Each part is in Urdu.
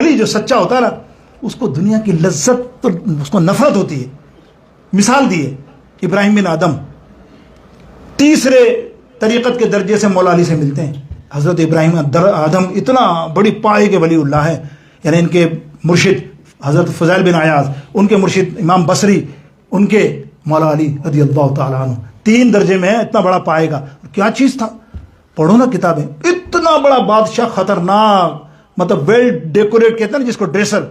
ولی جو سچا ہوتا ہے نا اس کو دنیا کی لذت تو اس کو نفرت ہوتی ہے. مثال دی ہے ابراہیم بن آدم تیسرے طریقت کے درجے سے مولا علی سے ملتے ہیں. حضرت ابراہیم آدم اتنا بڑی پائے کے ولی اللہ ہے، یعنی ان کے مرشد حضرت فضیل بن عیاض، ان کے مرشد امام بصری، ان کے مولا علی رضی اللہ تعالیٰ عنہ، 3 درجے میں ہے. اتنا بڑا پائے گا کیا چیز تھا. پڑھو نا کتابیں. اتنا بڑا بادشاہ، خطرناک، مطلب ویل ڈیکوریٹ کہتے ہیں نا جس کو، ڈریسر،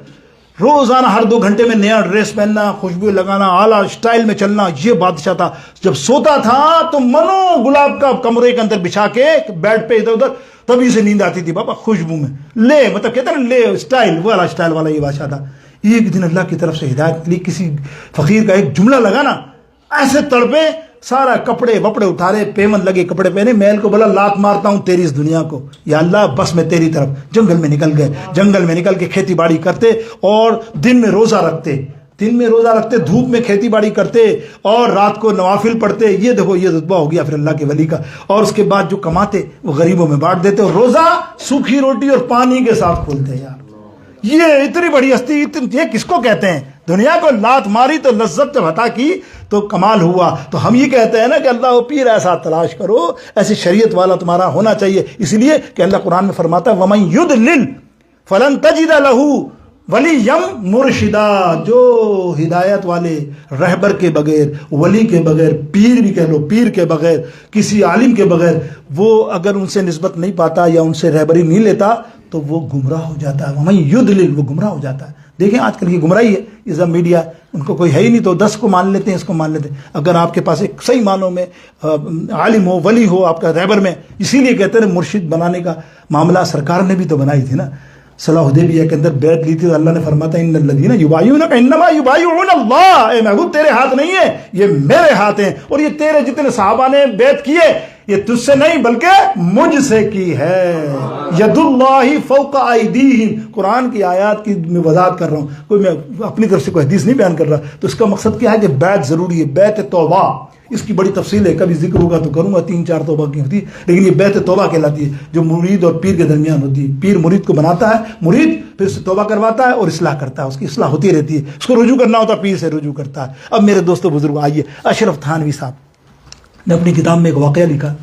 روزانہ ہر 2 گھنٹے میں نیا ڈریس پہننا، خوشبو لگانا، اعلیٰ اسٹائل میں چلنا، یہ بادشاہ تھا. جب سوتا تھا تو منو گلاب کا کمرے کے اندر بچھا کے بیڈ پہ ادھر ادھر، تبھی سے نیند آتی تھی بابا خوشبو میں. لے مطلب کہتے ہیں نا لے اسٹائل والا یہ بادشاہ تھا. ایک دن اللہ کی طرف سے ہدایت کے لیے کسی فقیر کا ایک جملہ لگا نا، ایسے تڑپے، سارا کپڑے وپڑے اتارے، پیمن لگے کپڑے پہنے، محل کو بولا لات مارتا ہوں تیری اس دنیا کو، یا اللہ بس میں تیری طرف. جنگل میں نکل گئے، جنگل میں نکل کے کھیتی باڑی کرتے اور دن میں روزہ رکھتے، دھوپ میں کھیتی باڑی کرتے اور رات کو نوافل پڑھتے. یہ دیکھو یہ رتبہ ہو گیا پھر اللہ کے ولی کا. اور اس کے بعد جو کماتے وہ غریبوں میں بانٹ دیتے، اور روزہ سوکھی روٹی اور پانی کے ساتھ کھولتے. یار یہ اتنی بڑی ہستی، یہ کس کو کہتے ہیں؟ دنیا کو لات ماری تو لذت جب عطا کی تو کمال ہوا. تو ہم یہ کہتے ہیں نا کہ اللہ پیر ایسا تلاش کرو، ایسی شریعت والا تمہارا ہونا چاہیے. اس لیے کہ اللہ قرآن میں فرماتا ہے وَمَن يُضْلِلْ فَلَن تَجِدَ لَهُ وَلِيًّا مُرْشِدًا. جو ہدایت والے رہبر کے بغیر، ولی کے بغیر، پیر بھی کہہ لو، پیر کے بغیر، کسی عالم کے بغیر، وہ اگر ان سے نسبت نہیں پاتا یا ان سے رہبری نہیں لیتا تو وہ گمراہ ہو جاتا ہے. وَمَن يُضْلِلْ، وہ گمراہ ہو جاتا ہے. دیکھیں آج کل یہ گمراہی ہے، یہ سب میڈیا، ان کو کوئی ہے ہی نہیں تو 10 کو مان لیتے ہیں، اس کو مان لیتے ہیں. اگر آپ کے پاس ایک صحیح معنوں میں عالم ہو، ولی ہو آپ کا رہبر میں، اسی لیے کہتے ہیں مرشد بنانے کا معاملہ سرکار نے بھی تو بنائی تھی نا. صلح حدیبیہ کے اندر بیعت لی تھی تو اللہ نے فرماتا ہے ان الذین یبایعونک انما یبایعون اللہ. اے محبوب تیرے ہاتھ نہیں ہے، یہ میرے ہاتھ ہیں. اور یہ تیرے جتنے صحابہ نے بیعت کیے یہ تجھ سے نہیں بلکہ مجھ سے کی ہے. ید اللہ فوق ایدیہم. قرآن کی آیات کی میں وضاحت کر رہا ہوں، کوئی میں اپنی طرف سے کوئی حدیث نہیں بیان کر رہا. تو اس کا مقصد کیا ہے کہ بیعت ضروری ہے، بیعت توبہ. اس کی بڑی تفصیل ہے، کبھی ذکر ہوگا تو کروں گا. 3-4 توبہ کی ہوتی ہے، لیکن یہ بیعت توبہ کہلاتی ہے جو مرید اور پیر کے درمیان ہوتی ہے. پیر مرید کو بناتا ہے، مرید پھر اسے توبہ کرواتا ہے اور اصلاح کرتا ہے. اس کی اصلاح ہوتی رہتی ہے، اس کو رجوع کرنا ہوتا ہے، پیر سے رجوع کرتا ہے. اب میرے دوستو بزرگ آئیے، اشرف تھانوی صاحب نے اپنی کتاب میں ایک واقعہ لکھا.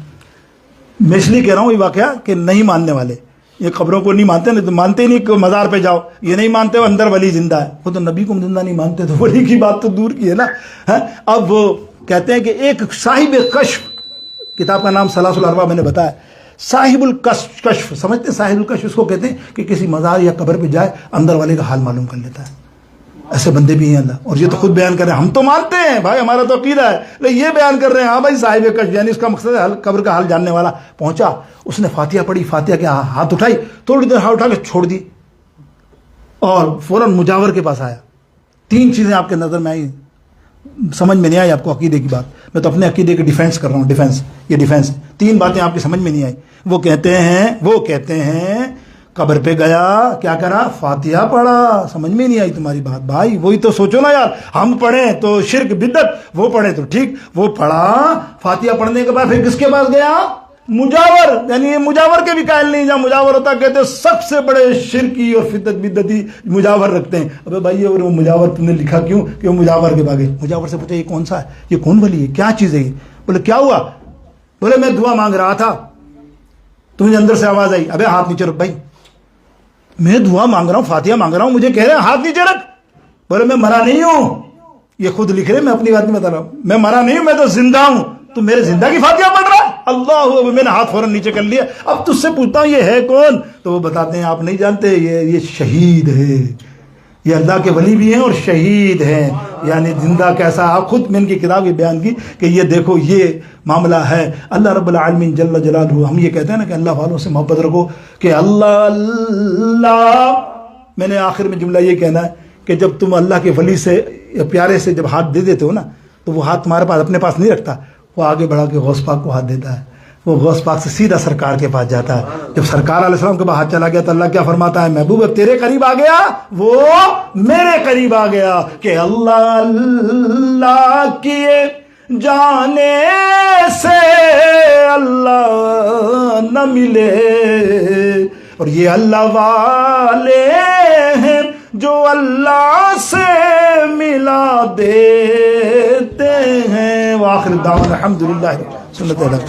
میں اس لیے کہہ رہا ہوں یہ واقعہ کہ نہیں ماننے والے یہ قبروں کو نہیں مانتے، نہیں تو مانتے ہی نہیں کہ مزار پہ جاؤ. یہ نہیں مانتے وہ اندر ولی زندہ ہے، وہ تو نبی کو زندہ نہیں مانتے تو ولی کی بات تو دور کی ہے نا. اب وہ کہتے ہیں کہ ایک صاحب کشف، کتاب کا نام ثلاث الاربع میں نے بتایا، صاحب الکشف، سمجھتے ہیں صاحب الکشف اس کو کہتے ہیں کہ کسی مزار یا قبر پہ جائے اندر والے کا حال معلوم کر لیتا ہے. ایسے بندے بھی ہیں اللہ. اور یہ تو خود بیان کر رہے ہیں، ہم تو مانتے ہیں بھائی، ہمارا تو عقیدہ ہے، لیکن یہ بیان کر رہے ہیں ہاں بھائی صاحب کشف، یعنی اس کا مقصد ہے قبر کا حال جاننے والا. پہنچا، اس نے فاتحہ پڑھی، فاتحہ کے ہاتھ اٹھائی، تھوڑی دیر ہاتھ اٹھا کے چھوڑ دی اور فوراً مجاور کے پاس آیا. 3 چیزیں آپ کے نظر میں آئی، سمجھ میں نہیں آئی آپ کو عقیدے کی بات. میں تو اپنے عقیدے کی ڈیفینس کر رہا ہوں، ڈیفینس. 3 باتیں آپ کی سمجھ میں نہیں آئی. وہ کہتے ہیں قبر پہ گیا، کیا کرا؟ فاتحہ پڑھا. سمجھ میں نہیں آئی تمہاری بات بھائی. وہی تو سوچو نا یار، ہم پڑھیں تو شرک بدعت، وہ پڑھیں تو ٹھیک. وہ پڑھا، فاتحہ پڑھنے کے بعد پھر کس کے پاس گیا؟ مجاور. یعنی یہ مجاور کے بھی قائل نہیں. جہاں مجاور ہوتا کہتے ہیں سب سے بڑے شرکی اور فدت بدعتی مجاور رکھتے ہیں. ابے بھائی وہ مجاور تم نے لکھا کیوں کہ وہ مجاور کے باغے؟ مجاور سے پوچھا یہ کون سا ہے، یہ کون ولی ہے، کیا چیز ہے یہ؟ بولے کیا ہوا؟ بولے میں دعا مانگ رہا تھا تو مجھے اندر سے آواز آئی ابے ہاتھ نیچے رکھ. بھائی میں دعا مانگ رہا ہوں، فاتحہ مانگ رہا ہوں، مجھے کہہ رہے ہیں ہاتھ نیچے رکھ. بولے میں مرا نہیں ہوں. یہ خود لکھ رہے، میں اپنی بات نہیں بتا رہا ہوں. میں مرا نہیں ہوں، میں تو زندہ ہوں. تو میرے زندہ کی فاتحہ پڑھ رہا ہے؟ اللہ، میں نے ہاتھ فوراً نیچے کر لیا. اب تجھ سے پوچھتا ہوں یہ ہے کون؟ تو وہ بتاتے ہیں آپ نہیں جانتے، یہ شہید ہے، یہ اللہ کے ولی بھی ہیں اور شہید ہیں. یعنی زندہ کیسا؟ آپ خود میں ان کی کتاب یہ بیان کی کہ یہ دیکھو یہ معاملہ ہے. اللہ رب العالمین جل جلالہ، ہم یہ کہتے ہیں نا کہ اللہ والوں سے محبت رکھو کہ اللہ اللہ. میں نے آخر میں جملہ یہ کہنا ہے کہ جب تم اللہ کے ولی سے پیارے سے جب ہاتھ دے دیتے ہو نا تو وہ ہاتھ تمہارے پاس اپنے پاس نہیں رکھتا، وہ آگے بڑھا کے غوث پاک کو ہاتھ دیتا ہے. وہ غوث پاک سے سیدھا سرکار کے پاس جاتا ہے. جب سرکار علیہ السلام کے پاس ہاتھ چلا گیا تو اللہ کیا فرماتا ہے؟ محبوب اب تیرے قریب آ گیا، وہ میرے قریب آ گیا. کہ اللہ اللہ کیے جانے سے اللہ نہ ملے، اور یہ اللہ والے ہیں جو اللہ سے ملا دیتے ہیں. وآخر دعوانا الحمدللہ سنت اللہ.